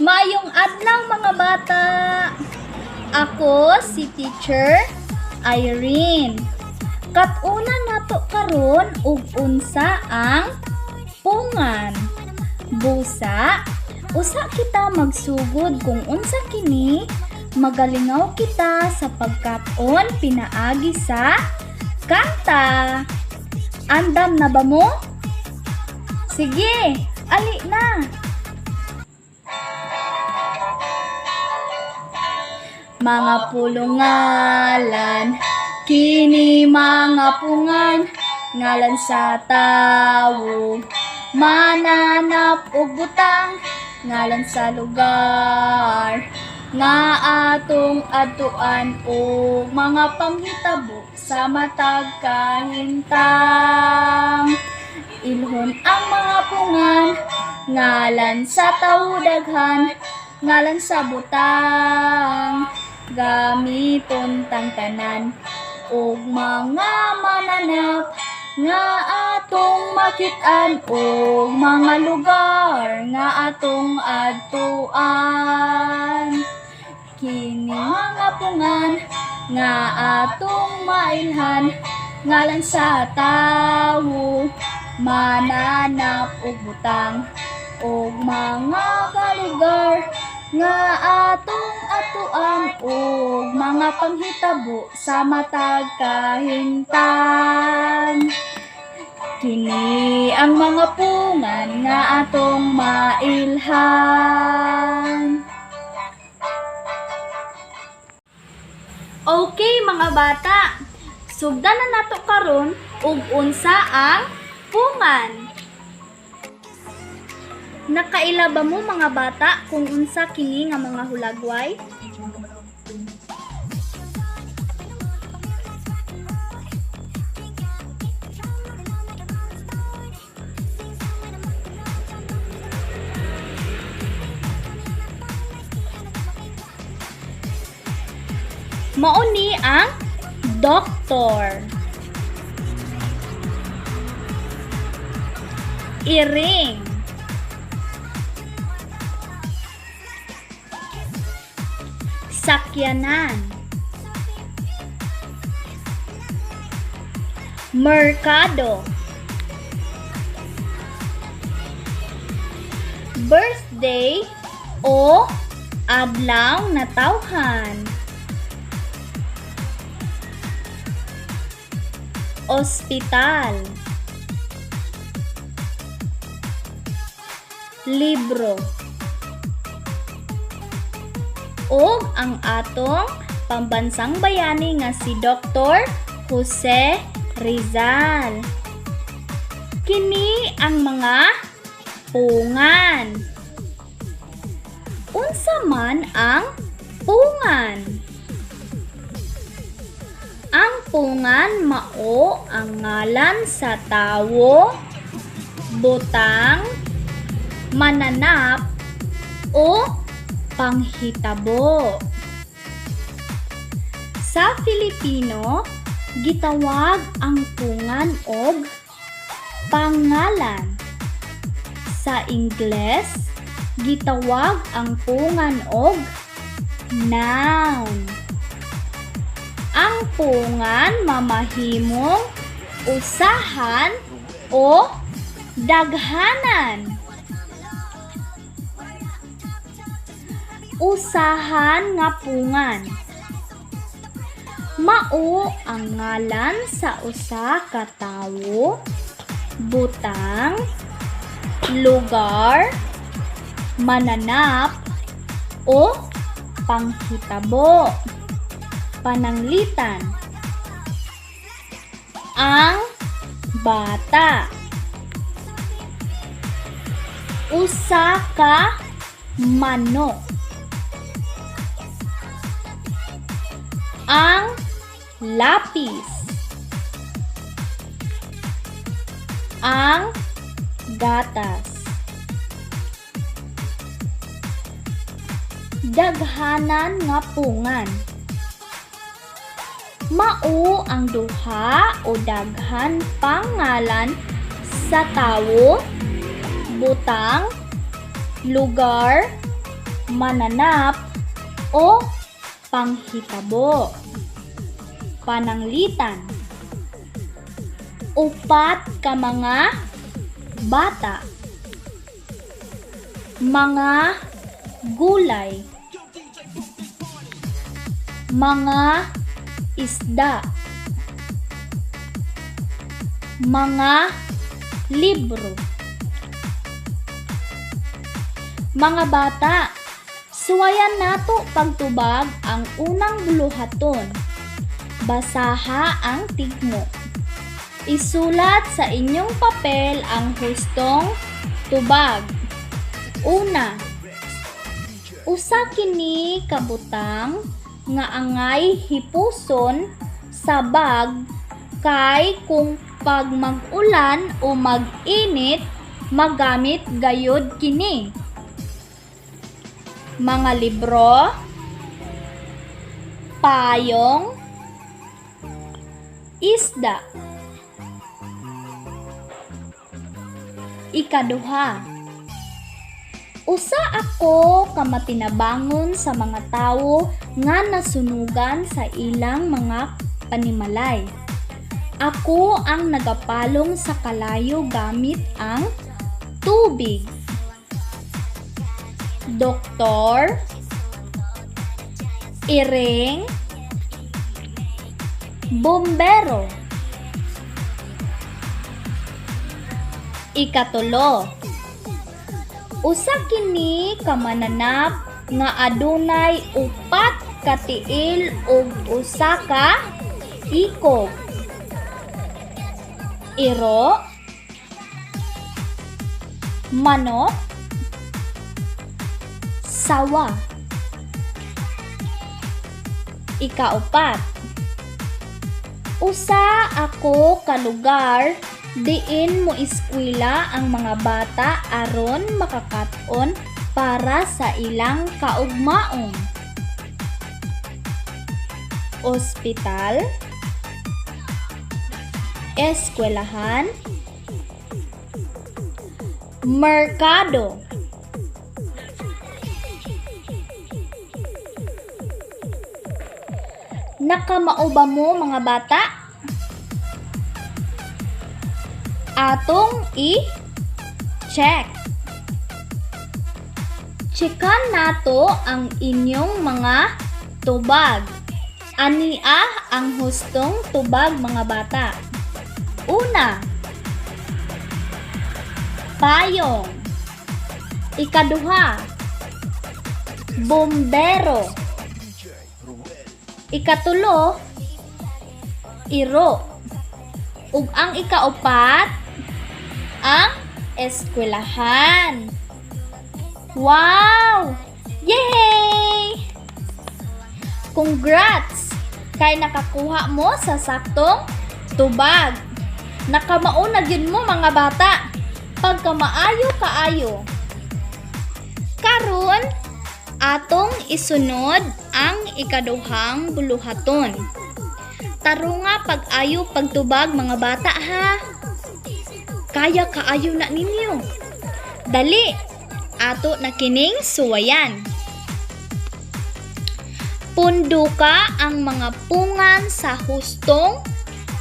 Maayong adlaw mga bata! Ako si Teacher Irene. Katuna nato karon ug unsa ang pungan. Busa, usa kita magsugod kung unsa kini, magalingaw kita sa pagkat-on pinaagi sa kanta. Andam na ba mo? Sige, ali na! Mga pulungalan, kini mga pungan, ngalan sa tawo, mananap og butang, ngalan sa lugar, nga atong adtuan og mga panghitabo sa matag kahintang. Ilhon ang mga pungan, ngalan sa tawo daghan, ngalan sa butang, gamiton tang tanan og mga mananap nga atong makit-an og mga lugar nga atong adtuan. Kini mga pungan nga atong mailhan, ngalan sa tawo, mananap og butang og mga kalugar nga atong atuan og mga panghitabo sa matag kahintang. Kini ang mga pungan nga atong mailhan. Okay mga bata, sugdan na nato karon ug unsa ang pungan. Nakaila ba mo mga bata kung unsa kini nga mga hulagway? Mauni ang doktor, iring, sakyanan, merkado, birthday o adlaw na tawhan, ospital, libro, ug ang atong pambansang bayani nga si Dr. Jose Rizal. Kini ang mga pungan. Unsa man ang pungan? Ang pungan mao ang ngalan sa tawo, butang, mananap o panghitabo. Sa Filipino, gitawag ang pungan og pangalan. Sa Ingles, gitawag ang pungan og noun. Ang pungan mamahimong usahan o daghanan. Usahan nga pungan. Mao ang ngalan sa usa ka tawo, butang, lugar, mananap o panghitabo. Pananglitan. Ang bata. Usa ka manok. Ang lapis. Ang gatas. Daghanan nga pungan. Mao ang duha o daghan pangalan sa tawo, butang, lugar, mananap, o panghitabo. Pananglitan. Upat ka mga bata. Mga gulay. Mga isda. Mga libro. Mga bata, suwayan nato pagtubag ang unang buluhaton. Basaha ang tigmo. Isulat sa inyong papel ang hustong tubag. Una, usa kini kabutang nga angay hipuson sa bag kay kung pag mag-ulan o mag-init magamit gayud kini. Mga libro, payong, isda. Ikaduha, usa ako ka matinabangon sa mga tawo nga nasunugan sa ilang mga panimalay. Ako ang nagapalong sa kalayo gamit ang tubig. Doktor, iring, bombero. Ikatulo, usa kini ka mananap nga adunay upat ka tiil ug usa ka ikog. Iro, manok, sawa. Ikaupat, usa ako ka lugar diin mo eskwela ang mga bata aron makakaton para sa ilang kaugmaon. Ospital, eskwelahan, merkado. Nakamao ba mo mga bata? Atong i-check. Checkan nato ang inyong mga tubag. Ania ang hustong tubag mga bata. Una, payong. Ikaduha, bombero. Ikatulo, iro. Ug ang ikaupat, ang eskwelahan. Wow! Yay! Congrats! Kay nakakuha mo sa saktong tubag. Nakamaunag yun mo mga bata. Pagkamaayo kaayo. Karon, atong isunod ang ikaduhang buluhaton. Tarunga pag-ayo pagtubag mga bata ha. Kaya kaayo na ninyo. Dali, ato na kining suwayan. Punduka ang mga pungan sa hustong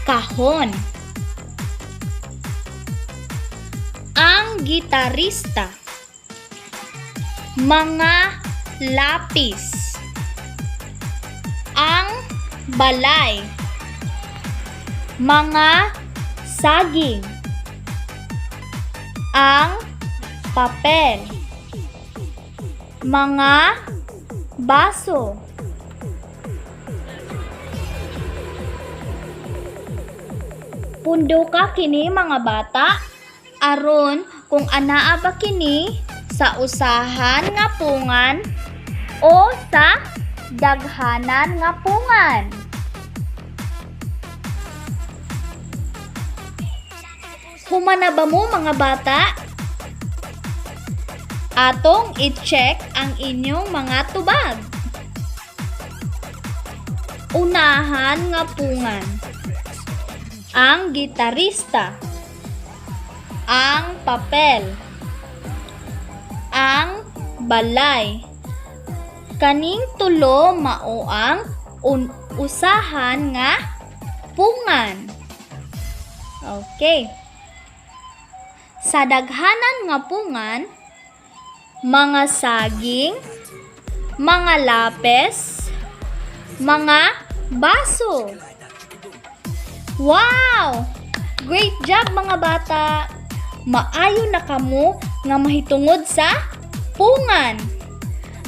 kahon. Ang gitarista. Mga lapis. Ang balay. Mga saging. Ang papel. Mga baso. Punduka kini mga bata aron kung anaa ba kini sa usahan nga pungan o sa daghanan nga pungan. Humana ba mo mga bata? Atong i-check ang inyong mga tubag. unahan nga pungan. Ang gitarista. Ang papel. Ang balay. Kaning tulo mao ang usahan nga pungan. Okay. Sa daghanan nga pungan, mga saging, mga lapes, mga baso. Wow! Great job mga bata! Maayo na kamo nga mahitungod sa pungan.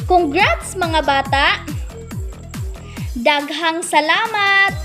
Congrats mga bata! Daghang salamat!